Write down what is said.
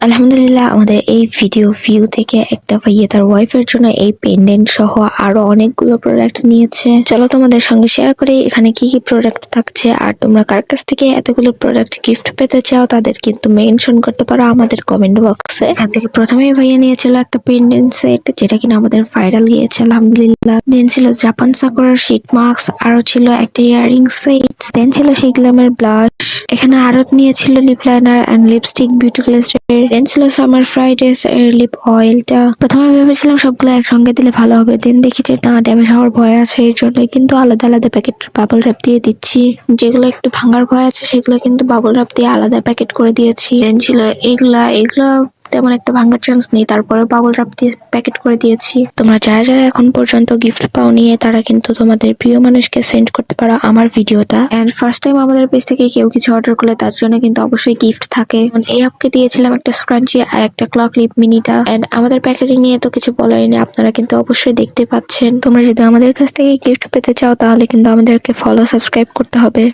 আলহামদুলিল্লাহ, আমাদের এই ভিডিও ভিউ থেকে একটা ভাইয়া তার ওয়াইফের জন্য এই পেন্ডেন্ট সহ আরো অনেকগুলো প্রোডাক্ট নিয়েছে। চলো তোমাদের সঙ্গে শেয়ার করি এখানে কি কি প্রোডাক্ট থাকছে। আর তোমরা কার কাছ থেকে এতগুলো প্রোডাক্ট গিফট পেতে চাও তাদের কিন্তু মেনশন করতে পারো আমাদের কমেন্ট বক্সে। এখান থেকে প্রথমেই ভাইয়া নিয়েছিল একটা পেন্ডেন্ট সেট, যেটা কিনা আমাদের ভাইরাল গিয়েছে আলহামদুলিল্লাহ। দেন ছিল জাপান সাকুরার শীট মাস্ক, আরো ছিল একটা ইয়ারিং সেট, দেন ছিল শিগলামের ব্লাশ। এখানে আরো নিয়েছিল lip liner and lipstick beauty glazer. Then ছিল সামার ফ্রাইডেস এর লিপ অয়েলটা। প্রথমে ভেবেছিলাম সবগুলো একসঙ্গে দিলে ভালো হবে, দেন দেখি যে না, ড্যামেজ হওয়ার ভয় আছে, এর জন্য কিন্তু আলাদা আলাদা প্যাকেট বাবল র্যাপ দিয়ে দিচ্ছি। যেগুলো একটু ভাঙার ভয় আছে সেগুলো কিন্তু বাবল র্যাপ দিয়ে আলাদা প্যাকেট করে দিয়েছি। দেন ছিল এগুলা তেমন একটা ভাঙার চান্স নেই, তারপরে বাবল র্যাপ দিয়ে প্যাকেট করে দিয়েছি। তোমরা যারা যারা এখন পর্যন্ত গিফট পাও নিয়ে তারা কিন্তু তোমাদের প্রিয় মানুষকে সেন্ড করতে পারো আমার ভিডিওটা। এন্ড ফার্স্ট টাইম আমাদের পেজ থেকে কেউ কিছু অর্ডার করলে তার জন্য কিন্তু অবশ্যই গিফট থাকে। এই আপকে দিয়েছিলাম একটা স্ক্রাঞ্চি আর একটা ক্লক লিপ মিনিটা। এন্ড আমাদের প্যাকেজিং নিয়ে তো কিছু বলারই নেই, আপনারা কিন্তু অবশ্যই দেখতে পাচ্ছেন। তোমরা যদি আমাদের কাছ থেকে গিফট পেতে চাও তাহলে কিন্তু আমাদেরকে ফলো সাবস্ক্রাইব করতে হবে।